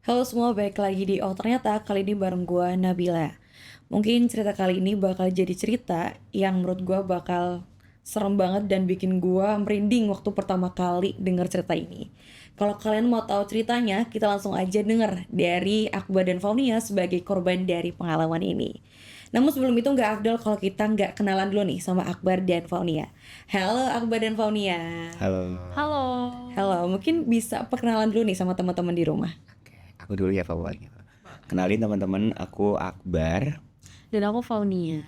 Halo semua, balik lagi di Oh Ternyata, kali ini bareng gue Nabila. Mungkin cerita kali ini bakal jadi cerita yang menurut gue bakal serem banget dan bikin gue merinding waktu pertama kali denger cerita ini. Kalau kalian mau tahu ceritanya, kita langsung aja denger dari Akbar dan Faunia sebagai korban dari pengalaman ini. Namun sebelum itu nggak afdol kalau kita nggak kenalan dulu nih sama Akbar dan Faunia. Halo Akbar dan Faunia. Halo. Halo. Halo, mungkin bisa perkenalan dulu nih sama teman-teman di rumah. Oke, aku dulu ya favoritnya. Kenalin teman-teman, aku Akbar. Dan aku Faunia.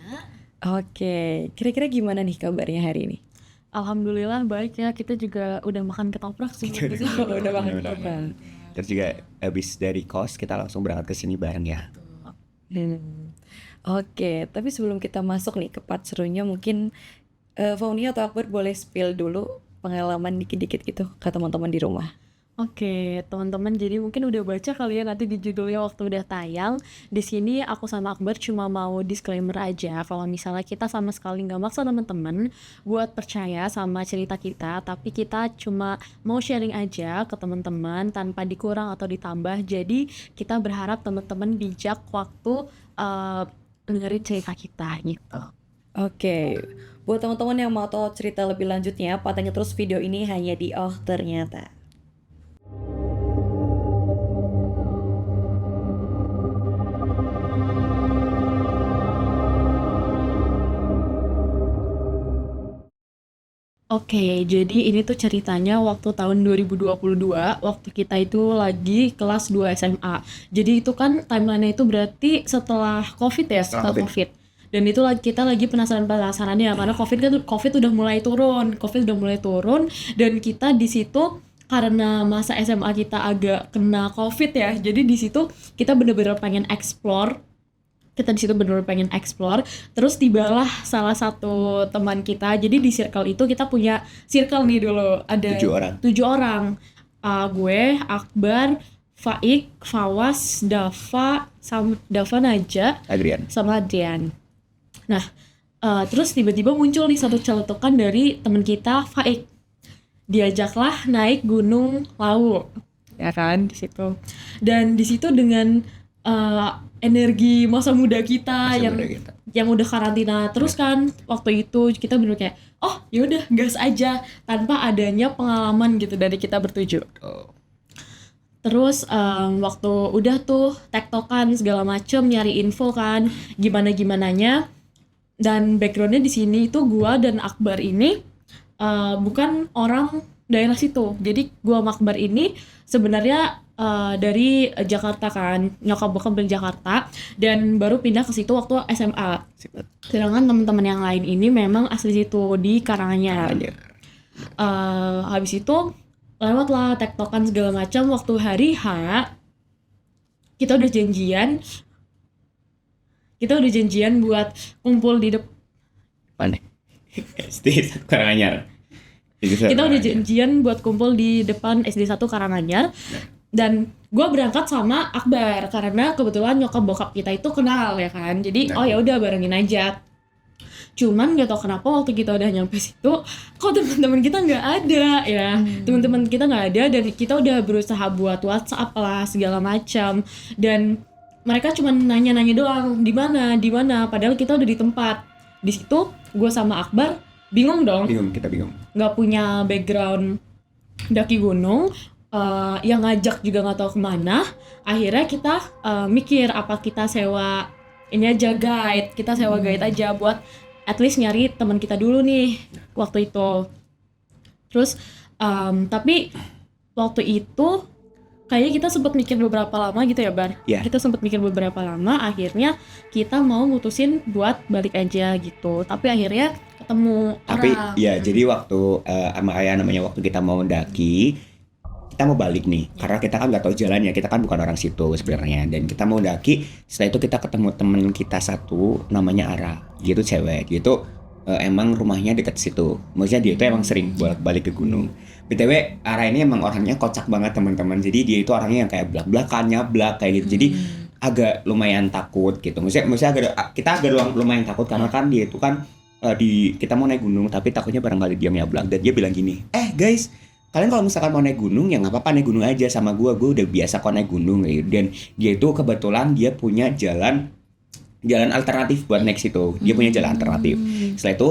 Oke, kira-kira gimana nih kabarnya hari ini? Alhamdulillah baik ya. Kita juga udah makan ketoprak sih. Udah makan Benar-benar. ketoprak. Terus juga habis dari kos kita langsung berangkat ke sini bareng ya. Oke, tapi sebelum kita masuk nih ke part serunya, mungkin Faunia atau Akbar boleh spill dulu pengalaman dikit-dikit gitu ke teman-teman di rumah. Oke, teman-teman, jadi mungkin udah baca kali ya nanti di judulnya waktu udah tayang. Di sini aku sama Akbar cuma mau disclaimer aja kalau misalnya kita sama sekali nggak maksa teman-teman buat percaya sama cerita kita, tapi kita cuma mau sharing aja ke teman-teman tanpa dikurang atau ditambah. Jadi kita berharap teman-teman bijak waktu dengerin cerita kita gitu. Oke, buat teman-teman yang mau tahu cerita lebih lanjutnya, pantengin terus video ini hanya di Oh Ternyata. Oke, jadi ini tuh ceritanya waktu tahun 2022, waktu kita itu lagi kelas 2 SMA. Jadi itu kan timeline-nya itu berarti setelah COVID ya, setelah Setelah COVID. Dan itu kita lagi penasaran-penasarannya karena COVID udah mulai turun, dan kita di situ karena masa SMA kita agak kena COVID ya. Jadi di situ kita bener-bener pengen explore, terus tibalah salah satu teman kita. Jadi di circle itu kita punya circle nih dulu, ada 7 orang. 7 orang. Gue, Akbar, Faik, Fawas, Dava Naja, Adrian. sama Adrian. Nah, terus tiba-tiba muncul nih satu celetukan dari teman kita, Faik. Diajaklah naik Gunung Lawu, ya kan, di situ. Dan di situ dengan energi masa muda kita Masa yang muda kita. yang udah karantina terus kan, waktu itu kita bener kayak oh yaudah gas aja tanpa adanya pengalaman gitu dari kita bertujuh. Oh. Terus waktu udah tuh tektokan segala macem, nyari info kan gimana-gimananya. Dan backgroundnya di sini itu gua dan Akbar ini bukan orang daerah situ. Jadi gua sama Akbar ini sebenarnya dari Jakarta kan, nyokap bokap dari Jakarta, dan baru pindah ke situ waktu SMA. Sedangkan teman-teman yang lain ini memang asli situ di Karanganyar. Habis itu lewat lah tektokan segala macam. Waktu hari H kita udah janjian buat kumpul di Mana? SD Karanganyar. kita udah janjian buat kumpul di depan SD 1 Karanganyar. Dan gue berangkat sama Akbar karena kebetulan nyokap bokap kita itu kenal ya kan. Jadi oh ya udah barengin aja. Cuman nggak tau kenapa waktu kita udah nyampe situ kok teman-teman kita nggak ada ya. Teman-teman kita nggak ada, dan kita udah berusaha buat WhatsApp lah segala macam, dan mereka cuma nanya-nanya doang di mana, padahal kita udah di tempat. Di situ gue sama Akbar bingung dong, Kita bingung. nggak punya background daki gunung, yang ngajak juga nggak tahu kemana. Akhirnya kita mikir apa kita sewa ini aja guide, aja buat at least nyari teman kita dulu nih waktu itu. Terus tapi waktu itu kayaknya kita sempat mikir beberapa lama gitu ya Bar. Iya. Kita sempat mikir beberapa lama, akhirnya kita mau mutusin buat balik aja gitu. Tapi akhirnya ketemu Tapi orang. ya jadi waktu sama kayak namanya waktu kita mau daki, kita mau balik nih karena kita kan nggak tahu jalannya, kita kan bukan orang situ sebenarnya, dan kita mau daki. Setelah itu kita ketemu temen kita satu namanya Ara, dia tuh cewek, dia tuh emang rumahnya dekat situ, maksudnya dia tuh emang sering bolak-balik ke gunung. BTW Ara ini emang orangnya kocak banget teman-teman, jadi dia itu orangnya yang kayak belak-belakan, nyablak kayak gitu. Jadi agak lumayan takut gitu, maksudnya kita agak lumayan takut karena kan dia itu kan kita mau naik gunung tapi takutnya barangkali dia nyablak, dan dia bilang gini, guys, kalian kalau misalkan mau naik gunung ya nggak apa-apa naik gunung aja sama gue udah biasa kok naik gunung gitu. Dan dia itu kebetulan dia punya jalan alternatif buat naik situ. Dia punya jalan alternatif. Setelah itu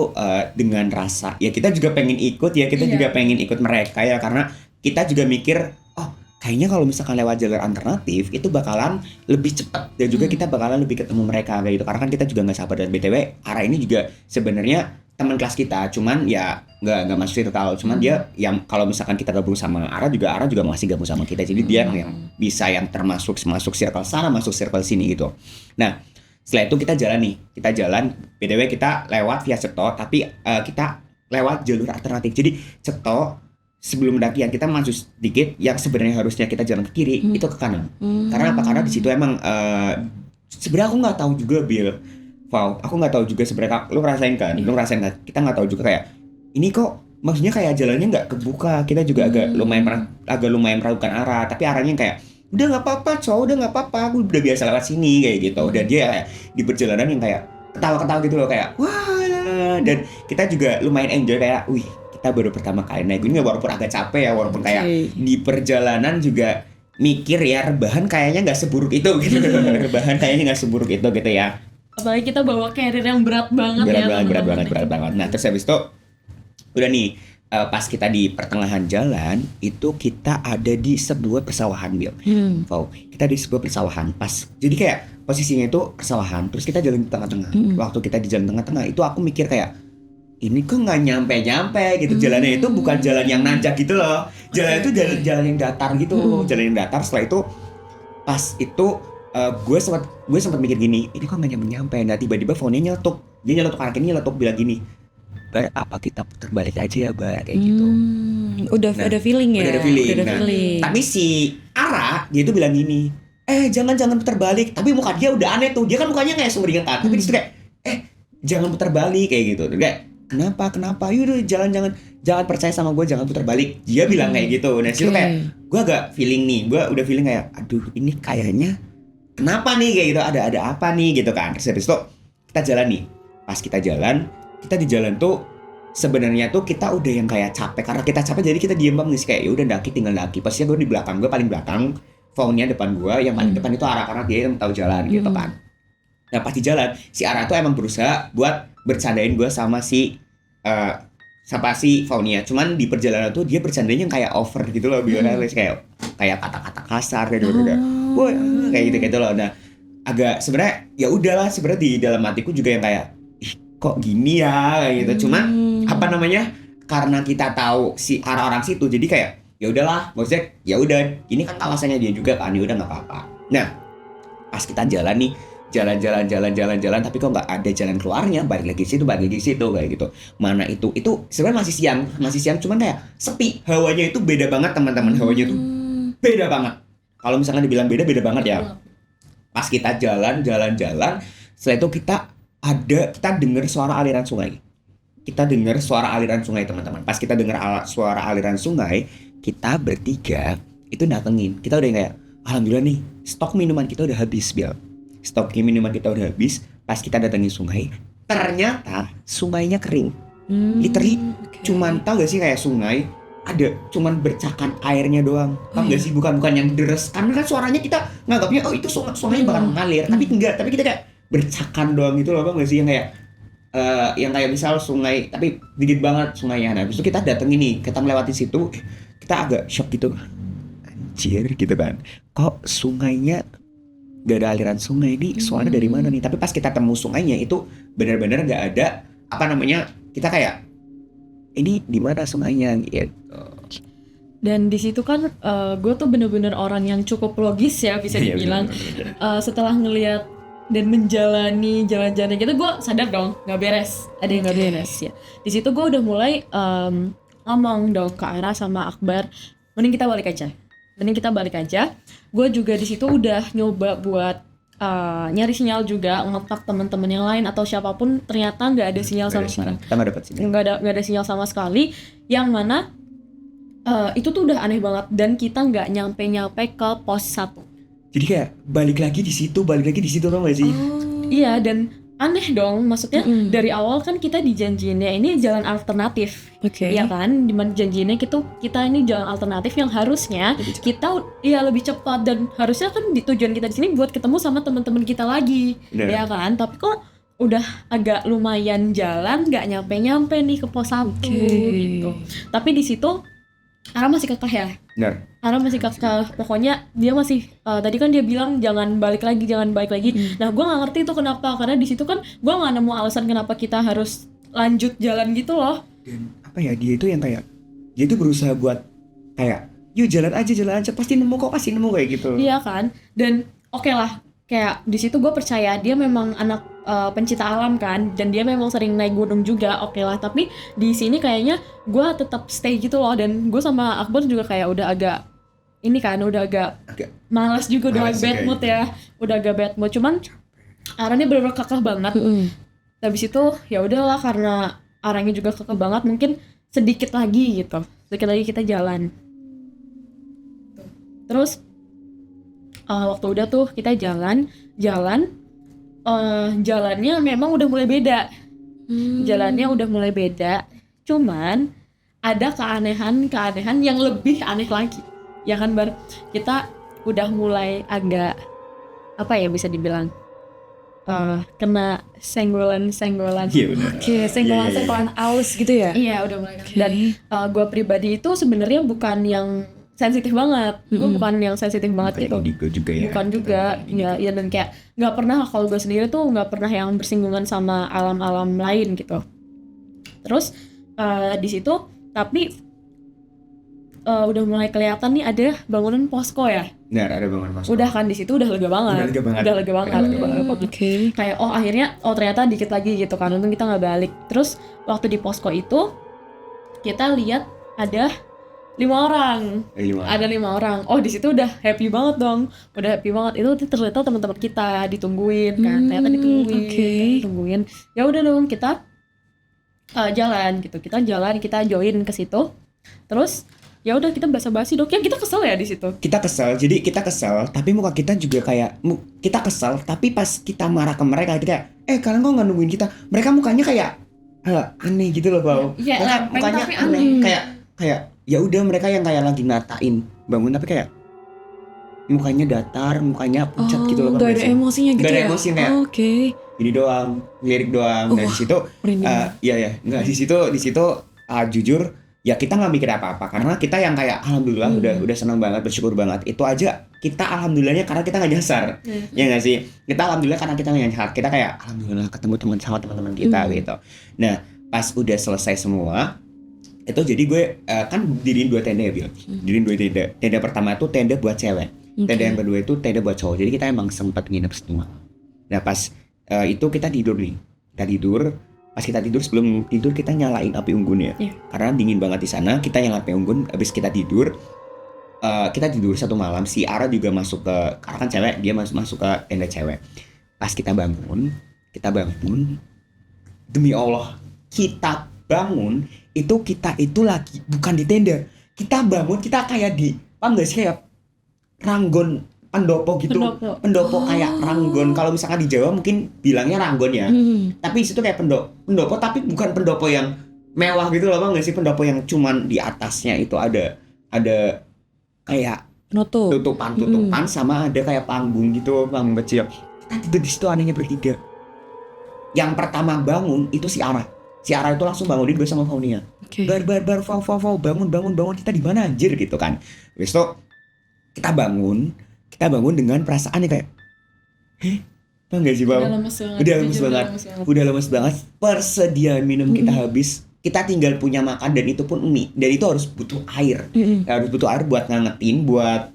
dengan rasa ya kita juga pengen ikut ya, kita juga pengen ikut mereka ya, karena kita juga mikir oh kayaknya kalau misalkan lewat jalur alternatif itu bakalan lebih cepat dan juga kita bakalan lebih ketemu mereka kayak gitu, karena kan kita juga nggak sabar. Dan BTW Ara ini juga sebenarnya teman kelas kita, cuman ya nggak masuk itu tahu, cuman dia yang kalau misalkan kita gabung sama Ara juga masih gabung sama kita, jadi dia yang bisa yang termasuk masuk circle sana masuk circle sini gitu. Nah setelah itu kita jalan BTW kita lewat via Ceto, tapi kita lewat jalur alternatif. Jadi Ceto sebelum pendakian kita masuk sedikit yang sebenarnya harusnya kita jalan ke kiri itu ke kanan. Karena apa? Karena di situ emang sebenarnya aku nggak tahu juga aku nggak tahu juga sebenarnya. Lu ngerasain kan? Kita nggak tahu juga kayak ini kok maksudnya kayak jalannya nggak kebuka. Kita juga agak lumayan meragukan arah, tapi arahnya kayak udah nggak apa-apa udah nggak apa-apa, aku udah biasa lewat sini kayak gitu. Dan dia kayak di perjalanan yang kayak ketawa-ketawa gitu loh, kayak wah, dan kita juga lumayan enjoy kayak wih kita baru pertama kali naik gunung, walaupun agak capek ya, walaupun kayak di perjalanan juga mikir ya rebahan kayaknya nggak seburuk itu gitu. Rebahan kayaknya nggak seburuk itu gitu ya, apalagi kita bawa carrier yang berat banget. Berat banget. Nah terus habis itu udah nih pas kita di pertengahan jalan itu kita ada di sebuah persawahan kita di sebuah persawahan pas, jadi kayak posisinya itu persawahan, terus kita jalan di tengah-tengah. Waktu kita di jalan tengah-tengah itu aku mikir kayak ini kok nggak nyampe gitu. Jalannya itu bukan jalan yang nanjak gitu loh, jalan itu jalan yang datar gitu. Jalan yang datar. Setelah itu pas itu gue sempat mikir gini, ini kok nggak nyampe. Nah tiba-tiba phone-nya nyeletuk anak ini bilang gini, apa kita putar balik aja ya Bar, kayak gitu. Udah feeling ya. Udah ada feeling. Tapi si Ara dia itu bilang gini, jangan putar balik. Tapi muka dia udah aneh tuh. Dia kan mukanya kayak sumringah kan. Tapi dia kayak jangan putar balik kayak gitu. Kayak kenapa? Yaudah jangan percaya sama gue, jangan putar balik. Dia bilang kayak gitu. Nah situ kayak gue agak feeling nih. Gue udah feeling kayak aduh ini kayaknya kenapa nih kayak gitu. Ada apa nih gitu kan. Terus habis itu kita jalan nih. Pas kita di jalan tuh sebenarnya tuh kita udah yang kayak capek, karena kita capek jadi kita diem banget sih, kayak ya udah tinggal daki. Pastinya gue di belakang, gue paling belakang, phone-nya depan gue, yang paling depan itu Ara karena dia yang tahu jalan gitu kan. Nah pas di jalan si Ara tuh emang berusaha buat bercandain gue sama si phone-nya, cuman di perjalanan tuh dia bercandanya yang kayak over gitu loh, kayak kata-kata kasar kayak gitu loh. Nah agak sebenarnya ya udahlah, sebenarnya di dalam hatiku juga yang kayak kok gini ya kayak gitu. Cuman karena kita tahu si orang situ, jadi kayak ya udahlah, maksudnya ya udah ini kan kawasannya dia juga kan, ya udah nggak apa-apa. Nah pas kita jalan nih, jalan tapi kok nggak ada jalan keluarnya, balik lagi situ kayak gitu. Mana itu sebenarnya masih siang, cuman kayak sepi, hawanya itu beda banget teman-teman. Hawanya itu beda banget, kalau misalkan dibilang beda banget ya. Pas kita jalan, setelah itu kita dengar suara aliran sungai. Teman-teman. Pas kita dengar suara aliran sungai, kita bertiga itu datengin. Kita udah kayak alhamdulillah nih, stok minuman kita udah habis, Pas kita datengin sungai, ternyata sungainya kering. Literally cuman tahu gak sih kayak sungai ada cuman bercakan airnya doang. Tahu gak sih, bukan yang deres. Karena kan suaranya kita nganggapnya itu sungainya bakal mengalir, tapi enggak. Tapi kita kayak bercakan doang gitu loh, Bang, gak sih yang kayak misal sungai tapi dikit banget sungainya. Nah, habis itu kita dateng ini, kita melewati situ, kita agak shock gitu. Anjir gitu kan. Kok sungainya gak ada aliran sungai nih, suara dari mana nih? Tapi pas kita temu sungainya itu benar-benar gak ada kita kayak ini di mana sungainya gitu. Dan di situ kan gue tuh bener-bener orang yang cukup logis ya, bisa dibilang. Setelah ngelihat dan menjalani jalan-jalan gitu, gue sadar dong nggak beres, ada yang nggak beres ya. Di situ gue udah mulai ngomong dong ke Ara sama Akbar, mending kita balik aja. Gue juga di situ udah nyoba buat nyari sinyal juga, ngontak teman-teman yang lain atau siapapun, ternyata nggak ada sinyal sama sekali. Kita nggak dapat sinyal. Nggak ada sinyal sama sekali, yang mana itu tuh udah aneh banget, dan kita nggak nyampe ke pos 1. Jadi kayak balik lagi di situ tau gak sih? Iya, dan aneh dong, maksudnya dari awal kan kita dijanjiinnya ini jalan alternatif, ya kan, dimana janjiinnya kita ini jalan alternatif yang harusnya kita ya lebih cepat dan harusnya kan tujuan kita di sini buat ketemu sama teman-teman kita lagi, ya kan, tapi kok udah agak lumayan jalan nggak nyampe nih ke pos 1 gitu. Tapi di situ Ara masih kekeh ya. Benar. Ara masih kekeh. Pokoknya dia masih tadi kan dia bilang jangan balik lagi. Nah, gue nggak ngerti itu kenapa, karena di situ kan gue nggak nemu alasan kenapa kita harus lanjut jalan gitu loh. Dan apa ya, dia itu yang kayak dia itu berusaha buat kayak yuk jalan aja pasti nemu kayak gitu. Iya kan. Dan oke lah, kayak di situ gue percaya dia memang anak pencinta alam kan, dan dia memang sering naik gunung juga, oke lah. Tapi di sini kayaknya gue tetap stay gitu loh, dan gue sama Akbar juga kayak udah agak ini kan, udah agak malas juga, udah bad mood ya, udah agak bad mood. Cuman Aranya bener-bener kekeh banget. Habis itu ya udahlah, karena Aranya juga kekeh banget, mungkin sedikit lagi kita jalan. Terus waktu udah tuh kita jalan jalannya memang udah mulai beda. Jalannya udah mulai beda. Cuman ada keanehan yang lebih aneh lagi. Ya kan, Bar? Kita udah mulai agak apa ya bisa dibilang kena senggolan. Iya benar. Oke, senggolan aus gitu ya. Iya, udah mulai. Dan gue pribadi itu sebenarnya bukan yang sensitif banget, gue bukan yang sensitif banget gitu. Indigo juga ya. Bukan juga, ya dan kayak nggak pernah, kalau gue sendiri tuh nggak pernah yang bersinggungan sama alam-alam lain gitu. Terus di situ tapi udah mulai kelihatan nih ada bangunan posko ya. Benar, ada bangunan posko. Udah kan di situ udah lega banget. Udah lega banget. Oke. Kayak akhirnya ternyata dikit lagi gitu kan, untung kita nggak balik. Terus waktu di posko itu kita lihat ada 5 orang. Ada 5 orang. Oh, di situ udah happy banget dong. Udah happy banget. Itu ternyata teman-teman kita ditungguin kan. Ternyata ditungguin. Ya udah dong, kita jalan gitu. Kita join ke situ. Terus ya udah kita basa-basi dong. Ya kita kesel ya di situ. Kita kesel, tapi muka kita juga kayak kita kesel, tapi pas kita marah ke mereka kita kayak kalian kok nggak nungguin kita? Mereka mukanya kayak aneh gitu loh, Bau. Iya, mukanya tapi aneh. Kayak ya udah, mereka yang kayak lagi natain bangun tapi kayak mukanya datar, mukanya pucat gitu loh. Gak ada emosinya gitu. Gak ada ya? emosi kayak ini doang, lirik doang. Dan di situ di situ jujur ya kita nggak mikir apa-apa, karena kita yang kayak alhamdulillah udah senang banget, bersyukur banget. Itu aja kita alhamdulillahnya karena kita nggak nyasar. Ya nggak sih, kita alhamdulillah karena kita nggak nyasar. Kita kayak alhamdulillah ketemu teman-teman kita gitu. Nah pas udah selesai semua itu, jadi gue kan diriin 2 tenda ya, Bil. Diriin 2 tenda. Tenda pertama itu tenda buat cewek. Tenda yang kedua itu tenda buat cowok. Jadi kita emang sempat nginep setengah. Nah pas itu kita tidur nih. Pas kita tidur, sebelum tidur kita nyalain api unggun ya. Karena dingin banget di sana. Kita nyalain api unggun. Habis kita tidur, kita tidur 1 malam. Si Ara juga masuk ke, karena kan cewek, dia masuk ke tenda cewek. Pas kita bangun. Demi Allah, kita bangun kita itu lagi bukan di tenda. Kita bangun, kita kayak di kayak ranggon pendopo gitu. Pendopo kayak ranggon. Kalau misalkan di Jawa mungkin bilangnya ranggon ya. Tapi di situ kayak pendopo tapi bukan pendopo yang mewah gitu loh, Bang. Enggak sih, pendopo yang cuman di atasnya itu ada kayak tutupan sama ada kayak panggung gitu, panggung kecil. Kita tidur di situ anehnya bertiga. Yang pertama bangun itu si Ara. Si Ara itu langsung bangunin gue sama Faunia. Bar, bangun, kita di mana anjir gitu kan. Habis itu kita bangun dengan perasaan yang kayak tau gak sih, Bang? Udah lemes banget. Persediaan minum kita habis. Kita tinggal punya makan, dan itu pun mie. Dan itu harus butuh air. Harus butuh air buat ngangetin, buat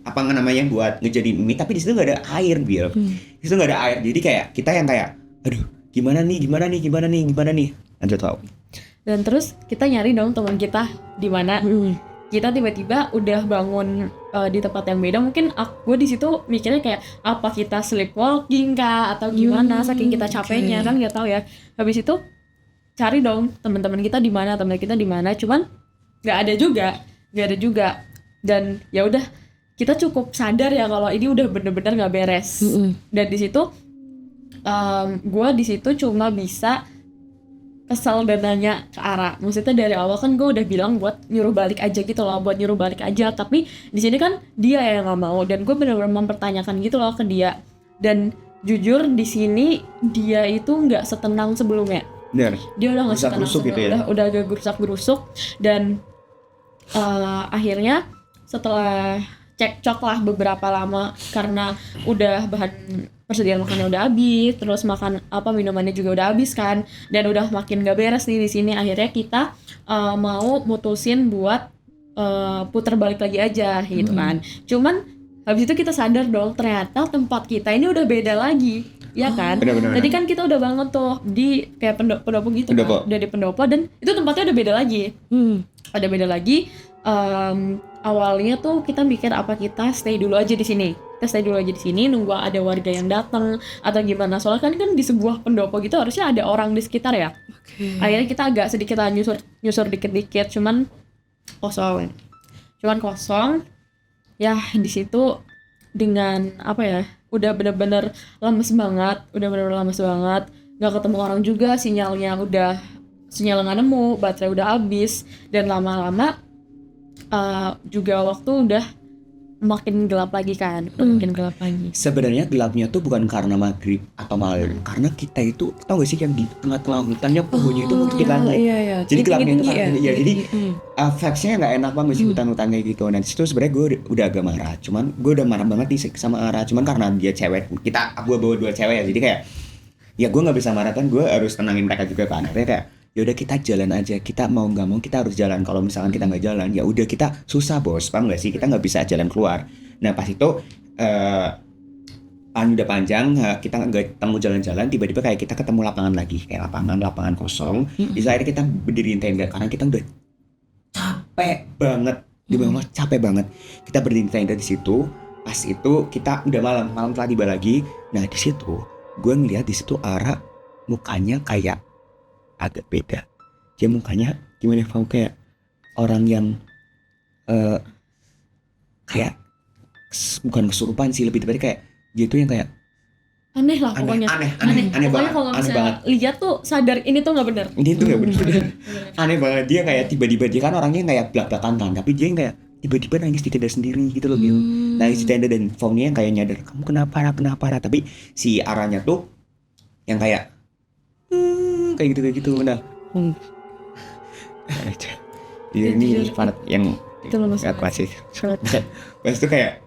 buat ngejadiin mie. Tapi di situ gak ada air, Bil. Di situ gak ada air. Jadi kayak kita yang kayak aduh, gimana nih? Lanjut tau. Dan terus kita nyari dong teman kita di mana. Kita tiba-tiba udah bangun di tempat yang beda. Mungkin gue di situ mikirnya kayak apa kita sleepwalking kah atau gimana, saking kita capeknya kan nggak tahu ya. Habis itu cari dong teman-teman kita di mana, cuman nggak ada juga. Dan ya udah, kita cukup sadar ya kalau ini udah bener-bener nggak beres. Dan di situ gue di situ cuma bisa kesel dan nanya ke Ara. Maksudnya dari awal kan gue udah bilang buat nyuruh balik aja gitu loh, buat nyuruh balik aja. Tapi di sini kan dia yang nggak mau, dan gue benar-benar mempertanyakan gitu loh ke dia. Dan jujur di sini dia itu nggak setenang sebelumnya. Bener. Dia udah nggak setenang Gerusak-gerusuk gitu sebelumnya, ya? udah agak gerusak-gerusuk. Dan akhirnya setelah cekcok lah beberapa lama karena udah bahan persediaan makannya udah habis, terus makan minumannya juga udah habis kan, dan udah makin gak beres nih di sini. Akhirnya kita mau mutusin buat puter balik lagi aja gitu kan. Cuman habis itu kita sadar dong, ternyata tempat kita ini udah beda lagi, ya kan? Bener-bener. Tadi kan kita udah banget tuh di kayak pendopo gitu Pendopo. kan, udah di pendopo, dan itu tempatnya udah beda lagi. Ada beda lagi. Awalnya tuh kita mikir apa kita stay dulu aja di sini. Kita stay dulu aja di sini nunggu ada warga yang datang atau gimana. Soalnya kan di sebuah pendopo gitu harusnya ada orang di sekitar ya. Akhirnya kita agak sedikit nyusur dikit-dikit, cuman kosong. Ya di situ dengan udah bener-bener lemes banget, nggak ketemu orang juga, sinyal nggak nemu, baterai udah habis, dan lama-lama juga waktu udah makin gelap lagi kan, makin gelap lagi. Sebenarnya gelapnya tuh bukan karena maghrib atau malam, karena kita itu tau gak sih yang di tengah-tengah hutannya pohonnya itu mungkin langit. Iya. Jadi gelapnya itu Tinggi-tinggi kan, ya. jadi vibes-nya nggak enak banget sih hutan-hutan kayak gitu. Dan situ sebenarnya gue udah agak marah, cuman gue udah marah banget nih sama Ara, cuman karena dia cewek, gue bawa 2 cewek ya, jadi kayak ya gue nggak bisa marah kan, gue harus tenangin mereka juga kan. Akhirnya kayak ya udah kita jalan aja, kita mau nggak mau kita harus jalan. Kalau misalkan kita nggak jalan ya udah kita susah bos, paham nggak sih, kita nggak bisa jalan keluar. Nah pas itu udah panjang, kita nggak ketemu jalan-jalan, tiba-tiba kayak kita ketemu lapangan lagi, kayak lapangan kosong. Di akhirnya kita berdiriin tenda karena kita udah capek banget, capek banget. Kita berdiriin tenda di situ. Pas itu kita udah malam telah tiba lagi. Nah di situ gue ngeliat di situ Ara mukanya kayak agak beda. Dia mukanya gimana ya, kayak orang yang kayak bukan kesurupan sih, lebih tepatnya kayak dia tuh yang kayak Aneh lah pokoknya. aneh Pokoknya banget, kalau aneh misalnya banget. lihat tuh sadar ini tuh nggak benar. Ini tuh gak bener. Aneh banget, dia kayak tiba-tiba, dia kan orangnya kayak belak-belakan kan, tapi dia yang kayak tiba-tiba nangis di tenda sendiri gitu loh Gil. Nangis di tenda, dan Fawnnya yang kayak nyadar, kamu kenapa. Tapi si Aranya tuh yang kayak kayak gitu. Nah ini part yang Itu lemes gak kuat sih. Pas itu kayak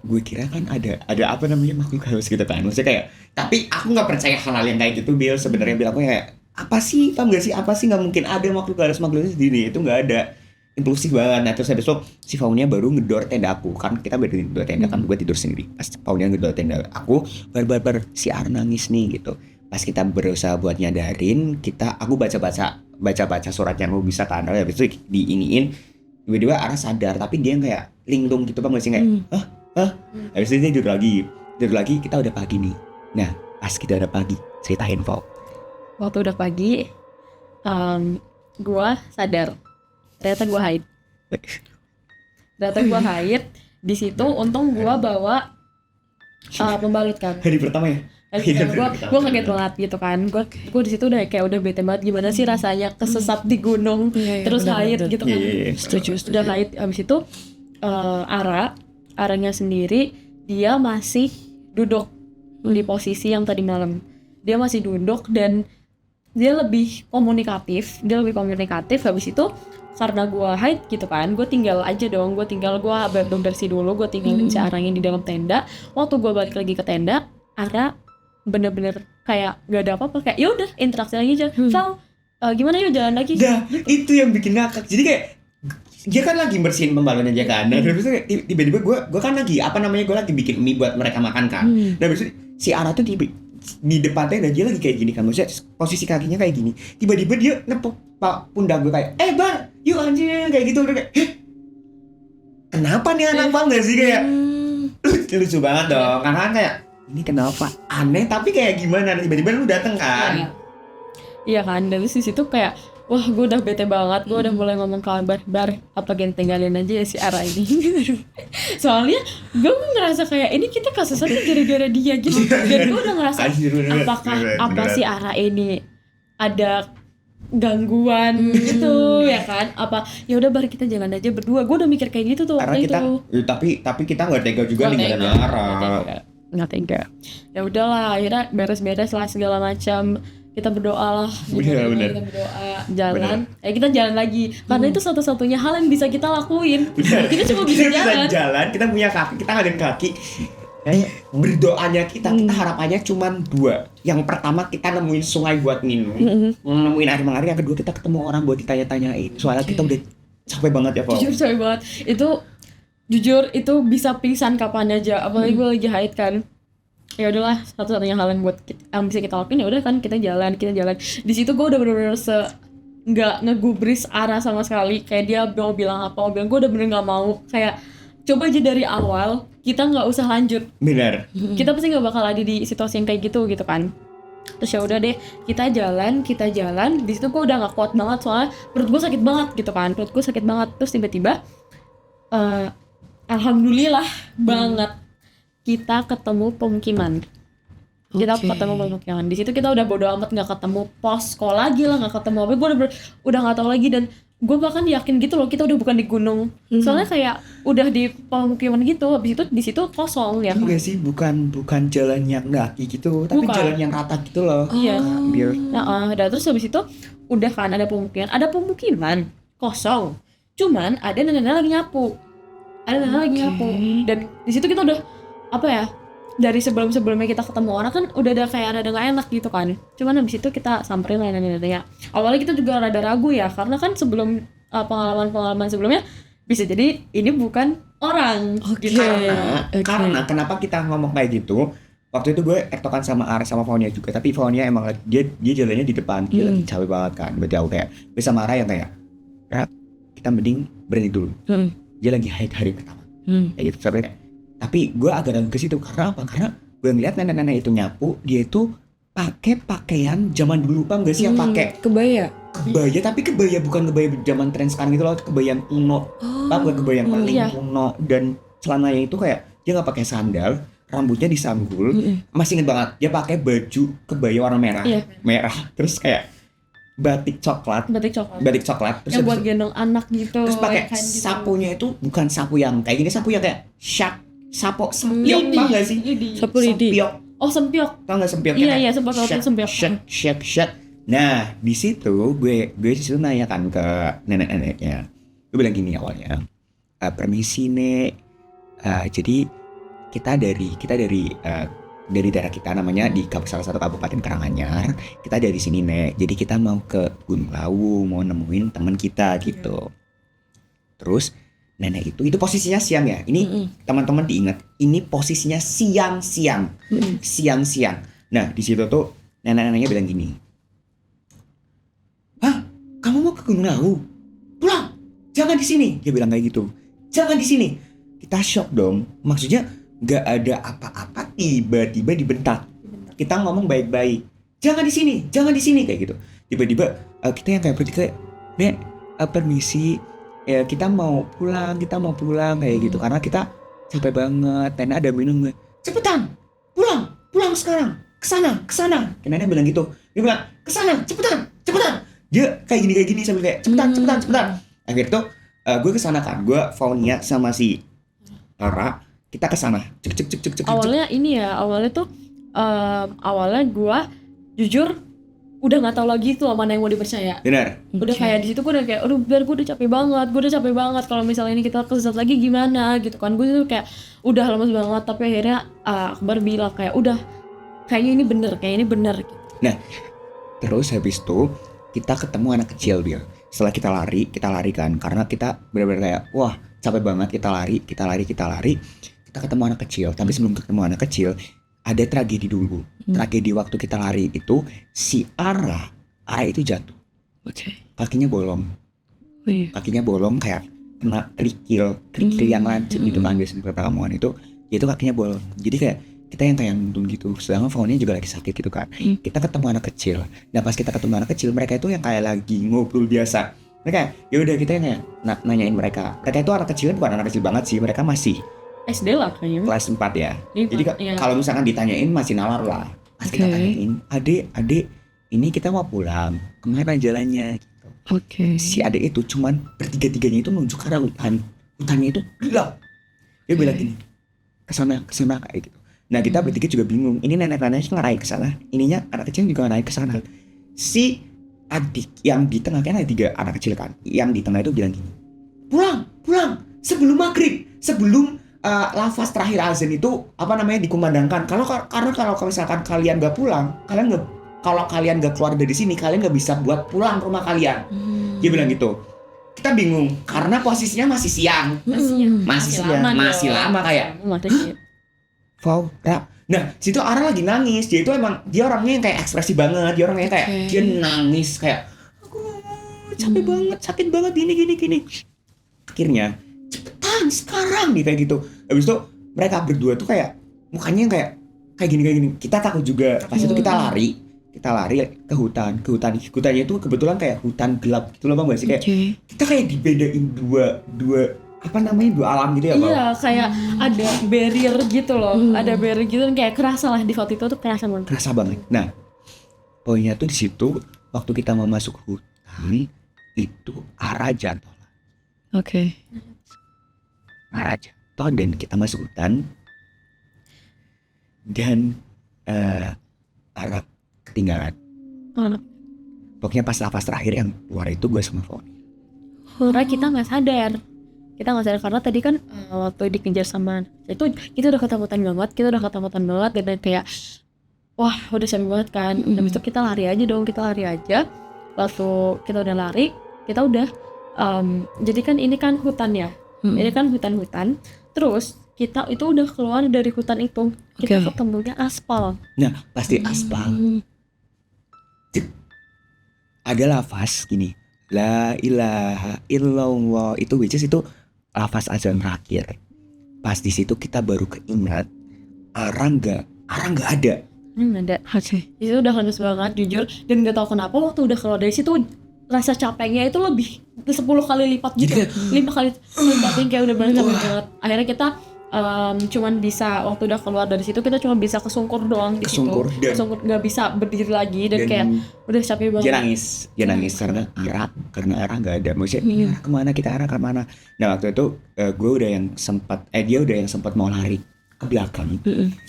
gue kira kan ada apa namanya makhluk halus gitu kan, maksudnya kayak, tapi aku nggak percaya hal-hal yang kayak gitu Bill. Sebenarnya Bill, aku kayak apa sih, paham gak sih, apa sih, nggak mungkin ada makhluk halus sendiri, itu nggak ada, impulsif banget. Nah terus habis itu si Fawnnya baru ngedor tenda aku, kan kita berdiri di tenda kan, gue tidur sendiri. Pas Fawnnya ngedor tenda aku, bar si Ar nangis nih gitu. Pas kita berusaha buat nyadarin, aku baca surat yang lu bisa kan, habis itu diiniin. Tiba-tiba Ara sadar, tapi dia kayak linglung gitu, bang, masih kayak habis itu dia tidur lagi, kita udah pagi nih. Nah pas kita udah pagi, ceritain Fau. Waktu udah pagi, gue sadar ternyata gue haid. Di situ untung gue bawa pembalut kan. Hari pertama ya? Gue kaget banget gitu kan. Gue di situ udah bete banget, gimana sih rasanya kesesat di gunung, terus haid gitu kan. Setuju. Udah haid, abis itu Aranya sendiri dia masih duduk di posisi yang tadi malam. Dia masih duduk dan dia lebih komunikatif. Habis itu karena gue haid gitu kan, gue tinggal bersih dulu, gue tinggalin si Aranya di dalam tenda. Waktu gue balik lagi ke tenda, Ara bener-bener kayak gak ada apa-apa, kayak yaudah interaksi lagi aja. Val, gimana yuk jalan lagi? Nah gitu. Itu yang bikin ngakak. Jadi kayak dia kan lagi bersihin pembalon aja kan, dan terus tiba-tiba gue kan lagi gue lagi bikin mie buat mereka makan kan. Dan terus si Ara tuh di depan tenda, dia lagi kayak gini kan, maksudnya posisi kakinya kayak gini. Tiba-tiba dia nepuk pundak gue kayak, Bar, yuk anjing, kayak gitu. Udah kayak, kenapa nih anak banget sih, kayak lucu banget dong, karena kan kayak ini kenapa aneh, tapi kayak gimana, tiba-tiba lu dateng kan. Iya kan, dari situ kayak wah gue udah bete banget, gue udah mulai ngomong ke Akbar, apa gen tinggalin aja ya si Ara ini. Soalnya gue ngerasa kayak ini kita kasusnya gara-gara dia gitu, dan gue udah ngerasa apakah apa si Ara ini ada gangguan gitu ya kan, apa ya udah Bar kita jalan aja berdua, gue udah mikir kayak gitu tuh Karena waktu kita itu. tapi kita nggak tega juga ninggalin Ara. Nggak tega. Ya udahlah, akhirnya beres-beres lah segala macam. Kita berdoa lah. Bener. Kita berdoa, jalan. Kita jalan lagi. Karena itu satu-satunya hal yang bisa kita lakuin. Kita cuma bisa jalan. Kita punya kaki, kita ngadain kaki. Berdoanya kita harapannya cuma 2. Yang pertama kita nemuin sungai buat minum, nemuin air mengalir. Yang kedua kita ketemu orang buat ditanya-tanyain. Soalnya kita udah capek banget ya, Pak. Jujur capek banget. Jujur itu bisa pingsan kapan aja. Apalagi gue lagi haid kan. Ya udahlah, satu-satunya hal yang bisa kita lakuin ya udah kan kita jalan. Di situ gue udah bener-bener nggak ngegubris Ara sama sekali. Kayak dia mau bilang apa, gue udah bener nggak mau. Kayak coba aja dari awal kita nggak usah lanjut. Benar. Kita pasti nggak bakal ada di situasi yang kayak gitu kan. Terus ya udah deh, kita jalan. Di situ gue udah nggak kuat banget soalnya perut gue sakit banget gitu kan. Terus tiba-tiba alhamdulillah banget kita ketemu pemukiman. Di situ kita udah bodo amat, nggak ketemu posko lagi lah, nggak ketemu apa. Gue udah nggak tahu lagi, dan gue bahkan yakin gitu loh kita udah bukan di gunung. Soalnya kayak udah di pemukiman gitu. Habis itu di situ kosong ya. Enggak sih, bukan jalan yang daki gitu, tapi Bukan. jalan yang rata gitu loh. Iya. Biar Nah, terus habis itu udah kan ada pemukiman kosong. Cuman ada nenek-nenek lagi nyapu. Dan di situ kita udah apa ya? Dari sebelumnya kita ketemu orang kan udah ada kayak ada nggak enak gitu kan. Cuman habis itu kita samperin lah nenek-neneknya. Awalnya kita juga rada ragu ya, karena kan sebelum pengalaman sebelumnya bisa jadi ini bukan orang. Gitu. Karena kenapa kita ngomong kayak gitu? Waktu itu gue tektokan sama Ares sama Faunia juga, tapi Faunia emang dia jalannya di depan, dia lagi capek banget kan. Berarti aku kayak gue sama Ara yang kayak kita mending berhenti dulu. Dia lagi haid hari pertama. Kayak gitu sampai. Tapi gue agak ragu ke situ karena apa? Karena gue ngeliat nenek-nenek itu nyapu, dia itu pakai pakaian zaman dulu, paham gak sih yang pakai Kebaya. tapi kebaya bukan kebaya zaman tren sekarang gitu loh, kebaya yang kuno. Paham gak, kebaya yang paling kuno, dan celananya itu kayak dia nggak pakai sandal, rambutnya disanggul. Masih inget banget dia pakai baju kebaya warna merah, terus kayak batik coklat terus yang buat gendong anak gitu. Terus pakai gitu. sapunya itu bukan sapu yang kayak gini, sapu yang kayak sempiok, tau gak sih? Sapu lidi. Sempiok. Tau gak sempioknya? Iya, sempat tahu sempiok. Shut. Nah, di situ gue di situ nanya kan ke nenek-neneknya. Gue bilang gini awalnya, permisi nek, jadi kita dari daerah kita namanya di salah satu kabupaten Karanganyar. Kita dari sini nek, jadi kita mau ke Gunung Lawu, mau nemuin teman kita gitu. Terus nenek itu posisinya siang ya. Ini teman-teman diingat, ini posisinya siang-siang. Nah, di situ tuh nenek-neneknya bilang gini. "Hah, kamu mau ke Gunung Lawu? Pulang. Jangan di sini." Dia bilang kayak gitu. "Jangan di sini." Kita shock dong. Maksudnya gak ada apa-apa, tiba-tiba dibentak. Kita ngomong baik-baik. Jangan di sini kayak gitu. Tiba-tiba kita yang kayak berarti kayak, "Nek, permisi. Ya kita mau pulang kayak gitu, karena kita capek banget. Nenek ada minum gue. Cepetan, pulang sekarang, kesana. Nenek bilang gitu. Dia bilang kesana, cepetan. Dia kayak gini sambil kayak cepetan. Akhirnya tuh gue kesana kan, gue Faunia sama si Ara, kita kesana. Cek. Awalnya gue jujur udah nggak tahu lagi tuh mana yang mau dipercaya. Benar. Udah kayak di situ gue udah kayak, aduh biar gue udah capek banget. Kalau misalnya ini kita kesesat lagi gimana gitu kan. Gue tuh kayak udah lemes banget. Tapi akhirnya Akbar bilang kayak udah kayaknya ini bener. Nah, terus habis itu kita ketemu anak kecil dia. Setelah kita lari kan, karena kita benar-benar kayak wah capek banget, kita lari. Kita ketemu anak kecil. Tapi sebelum ketemu anak kecil, ada tragedi dulu. Tragedi waktu kita lari itu si Ara itu jatuh. Kakinya bolong. Kakinya bolong kayak kena kerikil yang lancip gitu kan, biasanya pertama itu kakinya bolong. Jadi kayak kita yang kayak nuntun gitu, sedangkan Faunnya juga lagi sakit gitu kan. Kita ketemu anak kecil, dan pas kita ketemu anak kecil, mereka itu yang kayak lagi ngobrol biasa. Mereka ya udah kita yang kayak nanyain mereka itu anak kecilnya bukan anak kecil banget sih, mereka masih SD lah kayaknya. kelas 4 ya. Jadi Iya. kalau misalkan ditanyain masih nalar lah. Pas kita tanyain, adik, ini kita mau pulang, kemana jalannya? Gitu. Si adik itu cuman bertiga-tiganya itu menuju ke arah hutannya itu gelap. Dia bilang gini, kesana kayak gitu. Nah kita bertiga juga bingung. Ini nenek-neneknya ngarahin ke sana, ininya anak kecil juga ngarahin ke sana. Si adik yang di tengah, kan ada 3 anak kecil kan, yang di tengah itu bilang gini, pulang sebelum maghrib, sebelum lafaz terakhir azan itu dikumandangkan. Karena kalau misalkan kalian nggak pulang, kalau kalian nggak keluar dari sini, kalian nggak bisa buat pulang rumah kalian. Dia bilang gitu. Kita bingung karena posisinya masih siang, masih lama kayak. Nah situ Ara lagi nangis. Dia orangnya yang kayak ekspresi banget. Dia orangnya kayak dia nangis kayak aku capek banget, sakit banget gini. Akhirnya cepetan sekarang nih kayak gitu. Habis itu mereka berdua tuh kayak mukanya yang kayak gini. Kita takut juga. Pas itu kita lari ke hutannya itu kebetulan kayak hutan gelap gitu loh, Bang. Sih kayak kita kayak dibedain dua alam gitu ya, Bang. Iya, kayak ada barrier gitu loh. Ada barrier gitu dan kayak kerasa lah di waktu itu tuh kerasa banget. Nah, poinnya tuh di situ waktu kita mau masuk hutan itu Ara jatuh. Ara jatuh dan kita masuk hutan dan Ara ketinggalan. Pokoknya pas nafas terakhir yang keluar itu gue sama Fauni. Karena kita nggak sadar karena tadi kan waktu dikejar sama itu kita udah ketakutan banget dan kayak wah udah capek banget kan. Habis itu kita lari aja. Waktu kita udah lari kita udah jadi kan ini kan hutan ya. Ini kan hutan. Terus kita itu udah keluar dari hutan itu. Kita ketemunya aspal. Nah pasti aspal. Ada lafaz gini, la ilaha illallah, itu which is itu lafaz azan terakhir. Pas di situ kita baru keingat Ara nggak ada. Itu udah panas banget jujur, dan nggak tahu kenapa waktu udah keluar dari situ rasa capeknya itu lebih 10 kali lipat gitu. 5 kali lipat, kayak udah banget banget. Akhirnya kita cuman bisa waktu udah keluar dari situ kita cuma bisa kesungkur doang di situ. Kesungkur, nggak bisa berdiri lagi dan kayak udah capek banget. Dia nangis karena Ara nggak ada. Maksudnya kemana kita, Ara kemana? Nah waktu itu dia udah yang sempat mau lari ke belakang.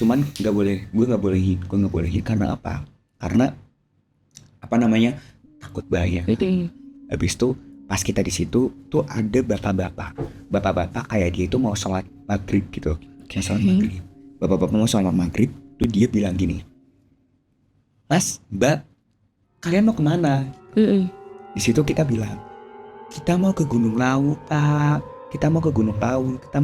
Cuman gue nggak bolehin karena apa? Karena takut bahaya. Habis itu pas kita di situ tuh ada bapak-bapak kayak dia itu mau sholat maghrib gitu. Bapak-bapak mau sholat maghrib tuh dia bilang gini, Mas, Mbak, kalian mau kemana? Di situ kita bilang kita mau ke Gunung Lawu, Pak. Kita mau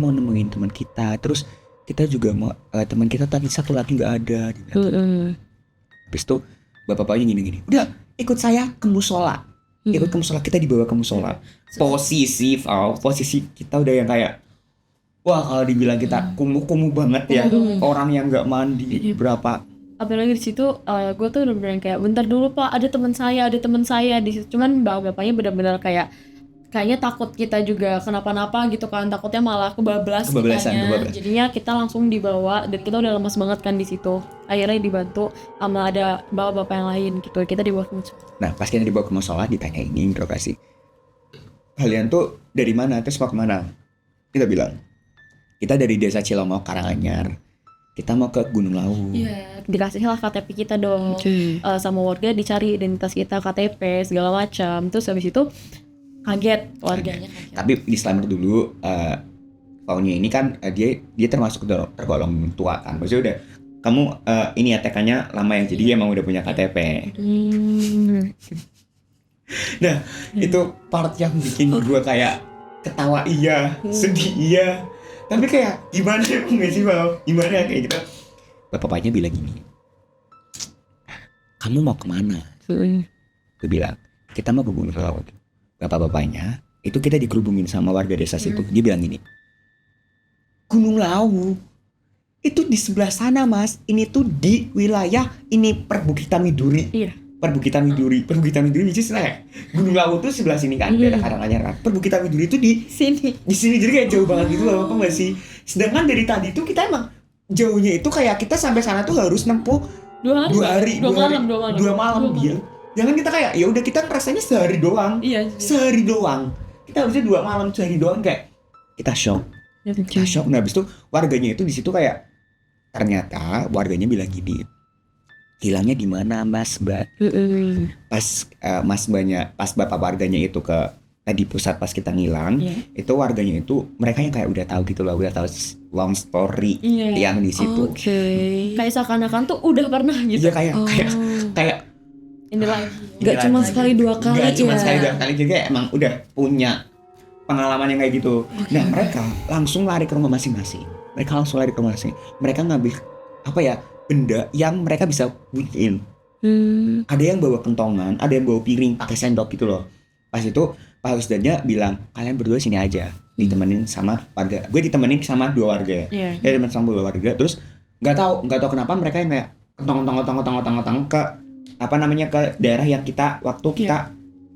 nemuin teman kita. Terus kita juga mau teman kita tadi satu lagi nggak ada. Habis itu bapak-bapaknya gini, udah ikut saya ke musola. Kita dibawa ke musola. Posisi kita udah yang kayak wah kalau dibilang kita kumuh banget ya. Orang yang nggak mandi berapa. Apalagi di situ gue tuh udah bilang kayak bentar dulu Pak, ada teman saya di situ. Cuman bapaknya benar-benar kayaknya takut kita juga kenapa-napa gitu kan, takutnya malah kebablasan. Jadinya kita langsung dibawa dan kita udah lemas banget kan di situ. Akhirnya dibantu sama ada bapak-bapak yang lain gitu. Kita dibawa ke musola. Nah pas kita dibawa ke musola ditanya ini interogasi, kalian tuh dari mana, terus mau kemana? Kita bilang kita dari desa Cilongok Karanganyar, kita mau ke Gunung Lawu. Dikasih lah KTP kita dong. Sama warga dicari identitas kita, KTP segala macam. Terus habis itu kaget warganya. Tapi disclaimer dulu, Fauni ini kan dia termasuk tergolong tua kan. Maksudnya udah kamu ini ya TK-nya lama ya, jadi emang udah punya KTP. Nah itu part yang bikin gue kayak ketawa iya, sedih iya, tapi kayak gimana ya nggak sih Bang? Gimana kayak gitu. Bapaknya bilang gini, kamu mau kemana? Gue bilang kita mau ke Gunung Lawu. Bapak-bapaknya itu kita dikerubungin sama warga desa situ. Dia bilang gini, Gunung Lawu itu di sebelah sana mas, ini tuh di wilayah ini Perbukitan Miduri. Iya. Perbukitan Miduri which is kayak Gunung Lawu tuh sebelah sini kan, daerah Karanganyar kan. Perbukitan Miduri itu di sini jadi kayak jauh banget gitu loh, apa nggak sih? Sedangkan dari tadi tuh kita emang jauhnya itu kayak kita sampai sana tuh harus nempuh 2 hari, 2 malam dia. Jangan kita kayak ya udah kita rasanya sehari doang. Iya. Sehari doang. Kita harusnya 2 malam sehari doang kayak kita shock. Nah habis itu warganya itu di situ kayak ternyata warganya bilang gini, hilangnya di mana mas mbak? Pas bapak warganya itu ke tadi pusat pas kita ngilang, itu warganya itu mereka yang kayak udah tahu gitu loh, udah tahu long story yang di situ. Kayak seakan-akan tuh udah pernah gitu. Iya kayak ini lagi. Gak cuma sekali 2 kali Gak cuma sekali 2 kali, jadi emang udah punya pengalaman yang kayak gitu. Nah mereka langsung lari ke rumah masing-masing. Mereka ngambil apa ya, benda yang mereka bisa bikin. Ada yang bawa kentongan, ada yang bawa piring pakai sendok gitu loh. Pas itu Pak Husdanya bilang, kalian berdua sini aja, ditemenin sama warga. Gue ditemenin sama 2 warga. Dia ditemenin sama 2 warga. Terus nggak tahu kenapa mereka yang kayak ketong ke apa namanya, ke daerah yang kita waktu kita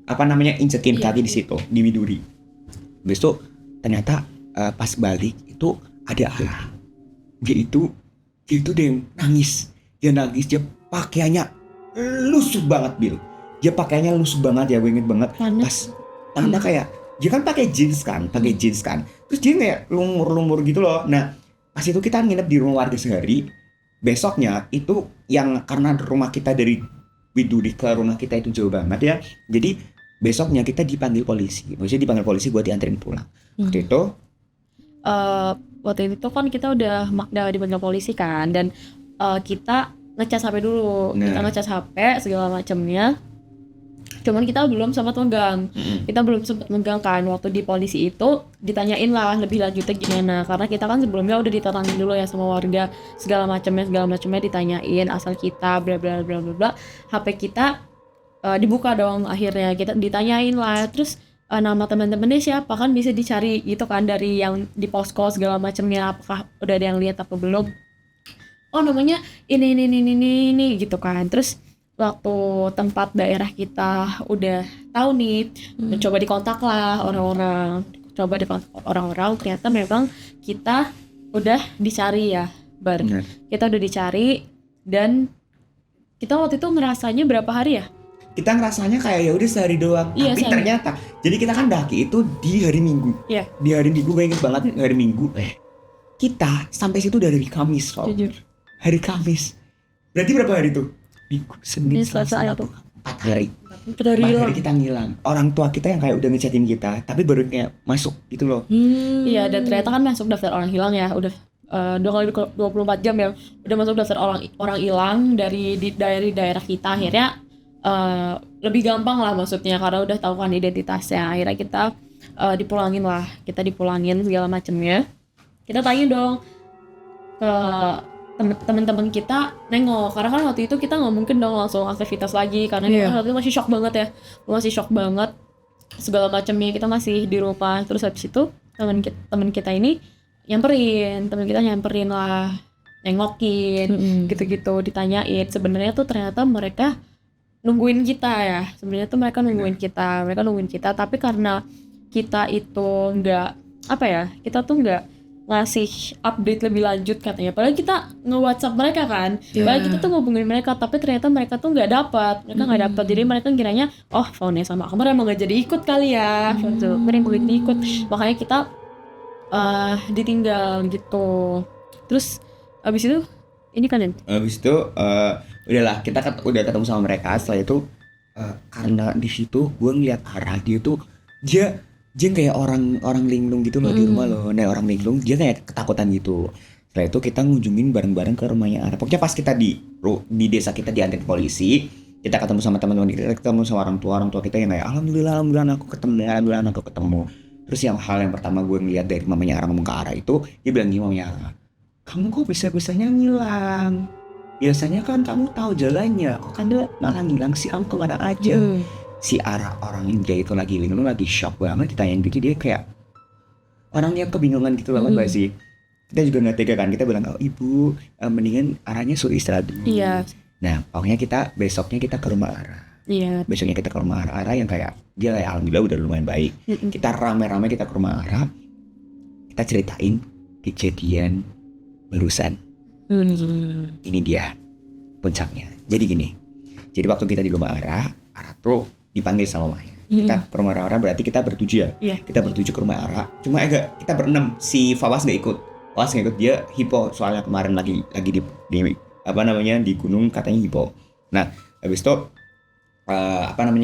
apa namanya injekin kaki di situ di Miduri. Habis itu ternyata pas balik itu ada arah. Dia itu dia nangis. Dia pakaiannya lusuh banget Bil. Dia pakaiannya lusuh banget ya, gue inget banget. Pas tanda kayak dia kan pakai jeans kan. Terus dia kayak lumur gitu loh. Nah, pas itu kita nginep di rumah warga sehari. Besoknya itu yang karena rumah kita dari Widuri ke rumah kita itu jauh banget ya. Jadi besoknya kita dipanggil polisi. Maksudnya dipanggil polisi buat dianterin pulang. Waktu itu kan kita udah dipanggil polisi kan, dan kita ngecas HP dulu. Kita ngecas HP segala macamnya. Cuman kita belum sempat megang. Kan waktu di polisi itu ditanyain lah lebih lanjutnya gimana, karena kita kan sebelumnya udah diterangin dulu ya sama warga segala macamnya ditanyain asal kita bla bla bla bla bla. HP kita dibuka dong, akhirnya kita ditanyain lah, terus nama teman-temannya siapa kan bisa dicari gitu kan dari yang di posko segala macamnya, apakah udah ada yang lihat apa belum. Oh namanya ini gitu kan. Terus waktu tempat daerah kita udah tahu nih, coba dikontak lah orang-orang, ternyata memang kita udah dicari ya kita udah dicari, dan kita waktu itu ngerasanya berapa hari ya? Kita ngerasanya kayak ya udah sehari doang. Tapi ternyata jadi kita kan daki itu di hari Minggu. Di hari Minggu, gue inget banget hari Minggu. Kita sampai situ udah dari Kamis. Hari Kamis. Berarti berapa hari tuh? Minggu, Senin, Selasa, 4 hari. 4 hari kita ngilang. Orang tua kita yang kayak udah ngechatin kita, tapi baru kayak masuk gitu loh. Iya, dan ternyata kan masuk daftar orang hilang ya. Udah 24 jam ya. Udah masuk daftar orang hilang dari daerah kita. Akhirnya lebih gampang lah maksudnya, karena udah tahu kan identitasnya. Akhirnya kita dipulangin segala macamnya. Kita tanya dong ke teman-teman kita, nengok, karena kan waktu itu kita nggak mungkin dong langsung aktivitas lagi, karena waktu itu masih shock banget segala macamnya. Kita masih di rumah. Terus habis itu teman kita ini nyamperin lah, nengokin gitu-gitu, ditanyain. Sebenarnya tuh ternyata mereka nungguin kita, tapi karena kita itu kita tuh nggak ngasih update lebih lanjut katanya, padahal kita nge-WhatsApp mereka kan, padahal kita tuh ngubungin mereka, tapi ternyata mereka tuh nggak dapat, jadi mereka kiranya Fauna sama Akbar emang nggak jadi ikut kali ya, makanya kita ditinggal gitu. Terus abis itu udahlah kita udah ketemu sama mereka. Setelah itu karena di situ gue ngeliat arah dia tuh dia kayak orang linglung gitu loh di rumah loh. Nah orang linglung dia kayak ketakutan gitu. Setelah itu kita ngunjungin bareng-bareng ke rumahnya Ara. Pokoknya pas kita di desa kita diantar polisi, kita ketemu sama teman-teman kita, ketemu sama orang tua kita yang kayak alhamdulillah aku ketemu. Terus hal yang pertama gue ngeliat dari mamanya Ara ngomong ke Ara itu, dia bilang gini, mamanya Ara, kamu kok bisa-bisanya ngilang? Biasanya kan kamu tahu jalannya, kok kan dia malah ngilang sih, kamu kemana aja? Si Ara orang India itu lagi linglung, lagi shock banget ditanyain gitu, dia kayak orangnya kebingungan gitu banget gak sih? kita juga nggak tega kan, kita bilang, oh ibu mendingan Aranya suruh istirahat dulu. Iya. Nah pokoknya besoknya kita ke rumah Ara. Iya. Besoknya kita ke rumah Ara yang kayak dia kayak alhamdulillah udah lumayan baik. Kita rame-rame kita ke rumah Ara, kita ceritain kejadian barusan. Ini dia puncaknya. Jadi gini, jadi waktu kita di rumah Ara tuh dipanggil sama mamanya. Kita ke rumah Ara berarti kita bertujuh ya. Iya. Kita bertujuh ke rumah Ara. Cuma kita berenam. Si Fawas nggak ikut. Dia hipo soalnya kemarin lagi di apa namanya di gunung katanya hipo. Nah habis itu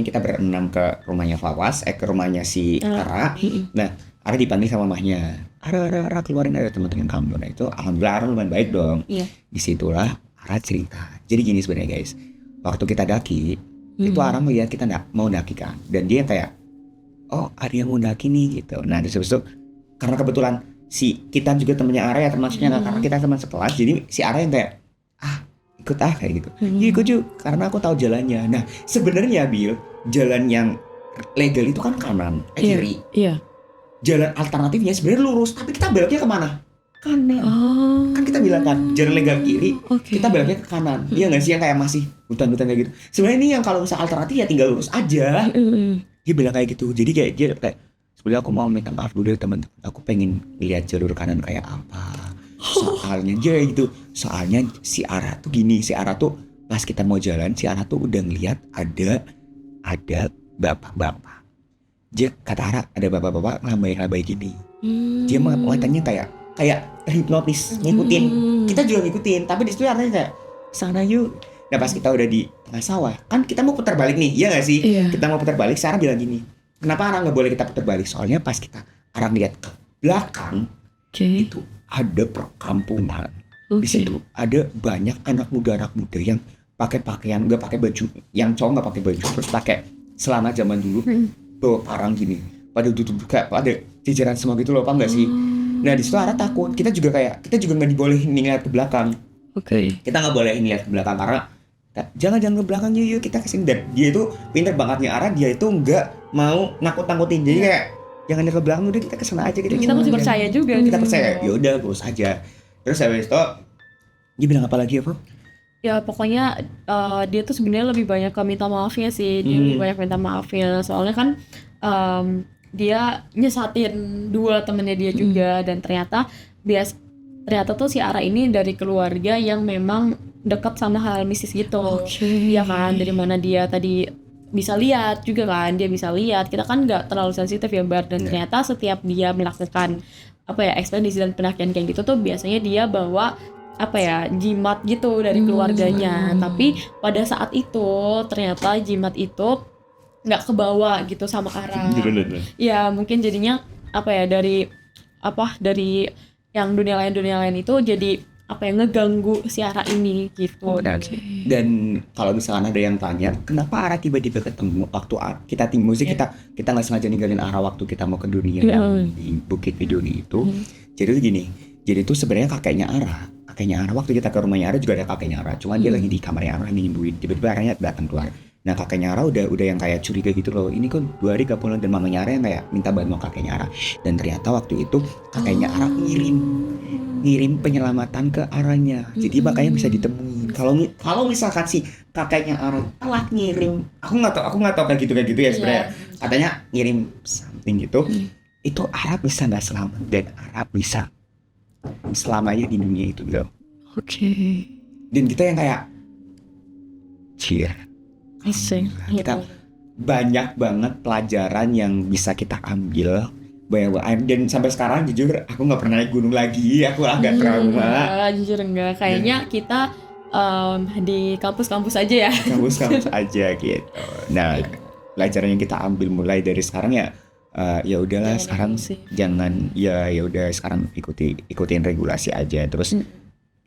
kita berenam ke rumahnya Fawas, ke rumahnya si Ara. Nah, Ara dipanggil sama mamahnya. Ara keluarin ada teman-teman kamu. Nah itu alhamdulillah Ara lumayan baik dong. Iya. Disitulah Ara cerita. Jadi gini sebenarnya guys, waktu kita daki itu Ara melihat kita mau daki kan, dan dia kayak, oh ada yang mau daki nih gitu. Nah terus itu karena kebetulan si kita juga temennya Ara ya, termasuknya karena kita teman sekelas, jadi si Ara yang kayak ikut kayak gitu. Iya ikut juga karena aku tahu jalannya. Nah sebenarnya Bil, jalan yang legal itu kan kanan, kiri. Iya. Jalan alternatifnya sebenarnya lurus, tapi kita beloknya kemana? Kanan. Kan kita bilang kan jalan legal kiri, kita beloknya ke kanan. Iya nggak sih, yang kayak masih hutan-hutan kayak gitu. Sebenarnya ini yang kalau misal alternatif ya tinggal lurus aja. Dia bilang kayak gitu. Jadi kayak dia kayak sebenarnya aku mau minta maaf dulu ya teman-teman. Aku pengen lihat jalur kanan kayak apa. Soalnya dia gitu. Soalnya si Ara tuh gini, si Ara tuh pas kita mau jalan, si Ara tuh udah ngeliat ada bapak-bapak. Dia kata Ara ada bapak-bapak ngelambai gini. Dia matanya kayak terhipnotis, ngikutin. Kita juga ngikutin, tapi di situ artinya kayak sana yuk. Nah pas kita udah di tengah sawah, kan kita mau putar balik nih, iya nggak sih? Iya. Kita mau putar balik, Sarah bilang gini, kenapa Ara nggak boleh kita putar balik? Soalnya pas kita Ara lihat ke belakang, itu ada perkampungan. Di situ ada banyak anak muda yang pakai pakaian, nggak pakai baju, yang cowok nggak pakai baju, terus pakai celana zaman dulu, bawa parang gini, pada duduk kayak pada jajaran semua gitu loh, paham nggak sih? Nah di situ Ara takut, kita juga nggak dibolehin ngeliat ke belakang. Kita nggak boleh ngeliat ke belakang karena jangan ke belakang yuk kita kesini. Dan dia itu pintar bangetnya Ara, dia itu nggak mau nakut-nakutin, jadi kayak jangan lihat ke belakang, udah kita kesana aja gitu. Kita masih percaya juga. Kita percaya, ya udah terus aja. Terus habis itu dia bilang apa lagi apa? Ya pokoknya dia tuh sebenarnya lebih banyak ke minta maafnya sih. Dia lebih banyak minta maafnya. Soalnya kan dia nyesatin dua temennya dia juga, dan ternyata tuh si Ara ini dari keluarga yang memang dekat sama hal mistis gitu. Iya kan, dari mana dia tadi bisa lihat juga kan, dia bisa lihat. Kita kan nggak terlalu sensitif ya Bar, dan ternyata setiap dia melakukan ekspedisi dan pendakian kayak gitu tuh biasanya dia bawa jimat gitu dari keluarganya. Tapi pada saat itu ternyata jimat itu nggak kebawa gitu sama Ara. Ya mungkin jadinya dari yang dunia lain itu jadi ngeganggu si Ara ini gitu. Dan kalau misalkan ada yang tanya kenapa Ara tiba-tiba ketemu waktu kita tim musik, kita nggak sengaja ninggalin Ara waktu kita mau ke dunia di Bukit Biduri itu. Jadi itu gini, jadi itu sebenarnya kakeknya Ara waktu kita ke rumahnya Ara juga ada kakeknya Ara, cuma dia lagi di kamarnya Ara nyembuhin, tiba-tiba Aranya datang keluar. Nah kakeknya Ara udah yang kayak curiga gitu loh, ini kok 2 hari gak pulang, dan mamanya Ara yang kayak minta bantuan kakeknya Ara. Dan ternyata waktu itu kakeknya Ara ngirim penyelamatan ke Aranya, jadi makanya bisa ditemuin. Kalau misalkan si kakeknya Ara telat ngirim, aku nggak tahu kayak gitu ya sebenarnya. Katanya ngirim something gitu, itu Ara bisa nggak selamat, dan Ara bisa selamanya di dunia itu gitu. Dan kita yang kayak kita banyak banget pelajaran yang bisa kita ambil. Dan sampai sekarang jujur aku nggak pernah naik gunung lagi, aku agak trauma. Jujur enggak, kayaknya kita di kampus-kampus aja ya. Kampus aja gitu. Nah pelajaran yang kita ambil mulai dari sekarang ya udahlah sekarang jangan ya udah sekarang ikutin regulasi aja, terus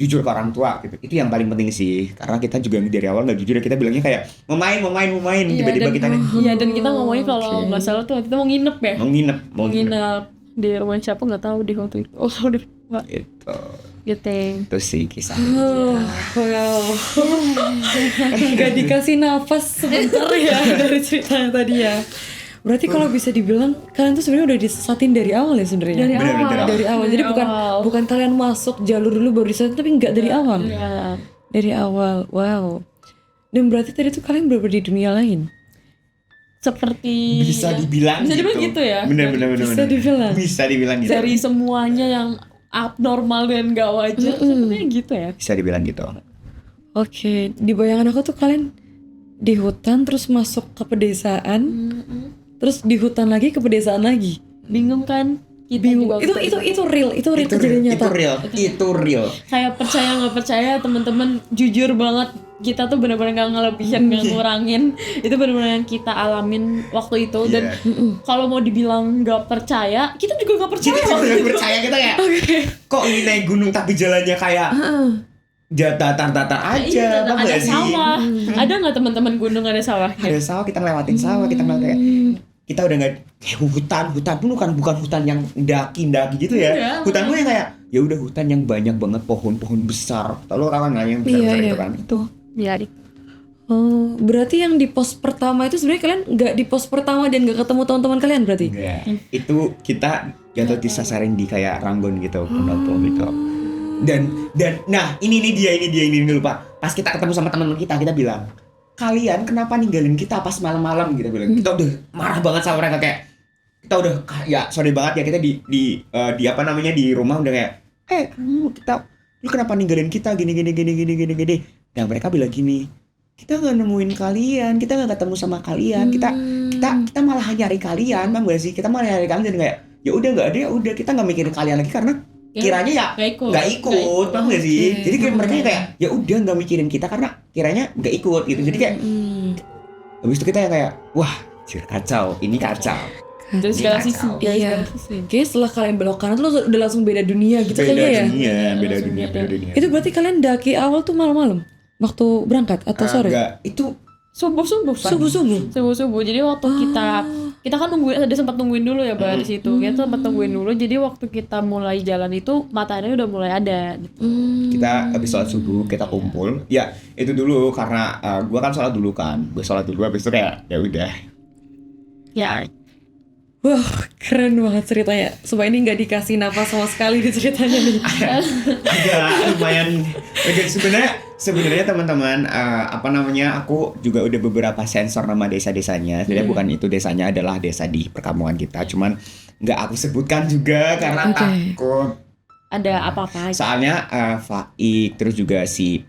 jujur ke orang tua gitu. Itu yang paling penting sih, karena kita juga dari awal nggak jujur, kita bilangnya kayak mau main tiba-tiba kita dan kita ngomongin kalau nggak salah tuh kita mau nginep di rumah siapa nggak tahu di waktu itu. Gitu sih kisah. Nggak dikasih nafas sebentar ya dari ceritanya tadi ya. Berarti kalau bisa dibilang kalian tuh sebenarnya udah disesatin dari awal ya sebenarnya. Dari Bener-bener awal. Dari awal. Jadi bukan kalian masuk jalur dulu baru disesatin, tapi enggak dari awal. Iya. Dari awal. Wow. Dan berarti tadi tuh kalian bener-bener di dunia lain. Seperti Bisa dibilang Bisa dibilang gitu ya? Bener. Bisa dibilang. Bisa dibilang gitu. dari semuanya yang abnormal dan gak wajar sebenarnya gitu ya. Bisa dibilang gitu. Oke, di bayangan aku tuh kalian di hutan terus masuk ke pedesaan, terus di hutan lagi ke pedesaan lagi. Bingung kan? Kita Bingung. juga Itu real kejadian nyata. Itu real. kayak percaya nggak percaya teman-teman, jujur banget kita tuh benar-benar nggak ngelebihin nggak ngurangin, itu benar-benar yang kita alamin waktu itu. Dan kalau mau dibilang nggak percaya, kita juga nggak percaya. Kita bener percaya kita kayak kok ini naik gunung tapi jalannya kayak datar-datar aja. Iya, tau ada gak sih? sawah. Ada nggak teman-teman gunung ada sawah? Ada sawah, kita ngelewatin sawah, kita ngelewatin kayak kita udah nggak kayak hutan pun bukan hutan yang daki gitu ya. Iya. Hutan pun yang kayak ya udah hutan yang banyak banget pohon-pohon besar. Tahu kan nggak yang besar itu kan? Itu. Iya, Oh, berarti yang di pos pertama itu sebenarnya kalian nggak di pos pertama dan nggak ketemu teman-teman kalian berarti? Enggak. Itu kita jatuh disasarin di kayak Ranggon gitu, pendopo gitu. Dan nah ini dia lupa. Pas kita ketemu sama teman kita bilang, "Kalian kenapa ninggalin kita pas malam-malam?" gitu bilang. Kita udah marah banget sama mereka kayak kita udah ya sorry banget ya kita di apa namanya di rumah udah kayak lu kenapa ninggalin kita gini. Dan mereka bilang gini, kita nggak nemuin kalian, kita nggak ketemu sama kalian, kita malah nyari kalian, bang gak sih? Kita malah nyari kalian dan kayak ya udah nggak ada, ya udah kita nggak mikirin kalian lagi karena kiranya ya nggak ikut, bang gak sih? Jadi kayak mereka kayak ya udah nggak mikirin kita karena kiranya nggak ikut gitu. Jadi kayak habis itu kita yang kayak wah kacau, ini kacau. dari segala sisi. Iya. Kayaknya setelah kalian belok kanan tuh udah langsung beda dunia gitu kayaknya ya. Beda dunia. Itu berarti kalian daki awal tuh malam-malam waktu berangkat atau sore? Enggak, itu Subuh. Jadi waktu kita kan nungguin, ada sempat nungguin dulu ya di situ. Kita sempat nungguin dulu. Jadi waktu kita mulai jalan itu matahari udah mulai ada. Gitu. kita habis sholat subuh kita kumpul. Ya itu dulu karena gua kan sholat dulu kan. Gua sholat dulu habis itu ya udah. Ya. Wah, keren banget ceritanya. Supaya ini nggak dikasih napas sama sekali di ceritanya nih. Agak lumayan. Sebenarnya teman-teman apa namanya aku juga udah beberapa sensor nama desa-desanya. Sebenarnya bukan itu desanya adalah desa di perkampungan kita. Cuman nggak aku sebutkan juga karena takut. Ada apa-apa. Soalnya Faik terus juga si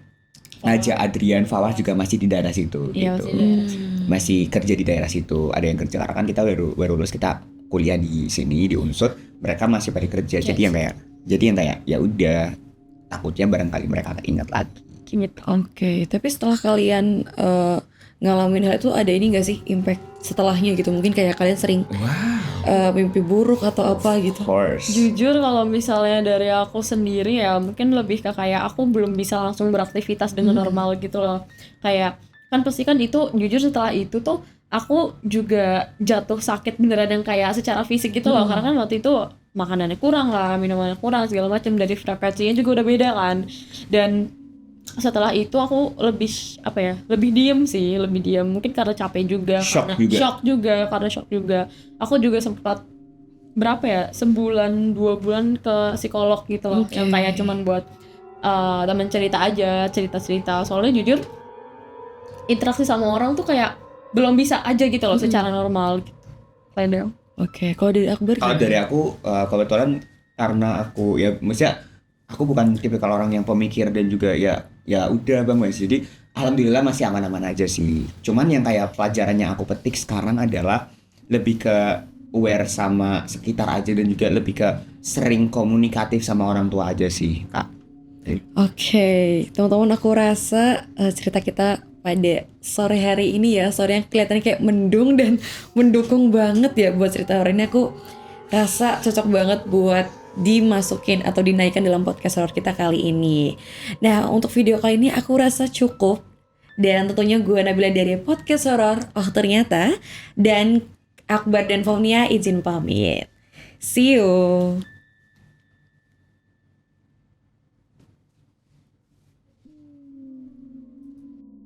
Naja Adrian Fawah juga masih di daerah situ Iya, gitu. masih Masih kerja di daerah situ. Ada yang kerja karena kan kita baru lulus, kita kuliah di sini di Unsur, mereka masih pada kerja. Jadi yang kayak ya udah takutnya barangkali mereka ingat lagi. Oke, tapi setelah kalian ngalamin hal itu ada ini nggak sih impact setelahnya gitu? Mungkin kayak kalian sering mimpi buruk atau apa gitu. Of course. Jujur kalau misalnya dari aku sendiri ya mungkin lebih ke kayak aku belum bisa langsung beraktivitas dengan normal gitu loh. Kayak kan pasti kan itu jujur setelah itu tuh aku juga jatuh sakit beneran yang kayak secara fisik gitu loh. Karena kan waktu itu makanannya kurang lah, minumannya kurang segala macam, dari frekuensinya juga udah beda kan. Dan setelah itu aku lebih diem mungkin karena capek juga, shock juga. Aku juga sempat sebulan 2 bulan ke psikolog gitu loh, yang kayak cuman buat temen cerita aja, cerita soalnya jujur interaksi sama orang tuh kayak belum bisa aja gitu loh secara normal gitu. Oke, kalau dari Akbar? Kalau dari aku kebetulan karena aku ya maksudnya aku bukan tipikal orang yang pemikir dan juga ya udah bang Mas. Jadi alhamdulillah masih aman-aman aja sih. Cuman yang kayak pelajaran yang aku petik sekarang adalah lebih ke aware sama sekitar aja dan juga lebih ke sering komunikatif sama orang tua aja sih kak. Oke, teman-teman, aku rasa cerita kita pada sore hari ini ya, sore yang kelihatannya kayak mendung dan mendukung banget ya buat cerita hari ini. Aku rasa cocok banget buat dimasukin atau dinaikkan dalam podcast horror kita kali ini. Nah, untuk video kali ini aku rasa cukup. Dan tentunya gue Nabila dari podcast horror Oh Ternyata, dan Akbar dan Faunia izin pamit. See you.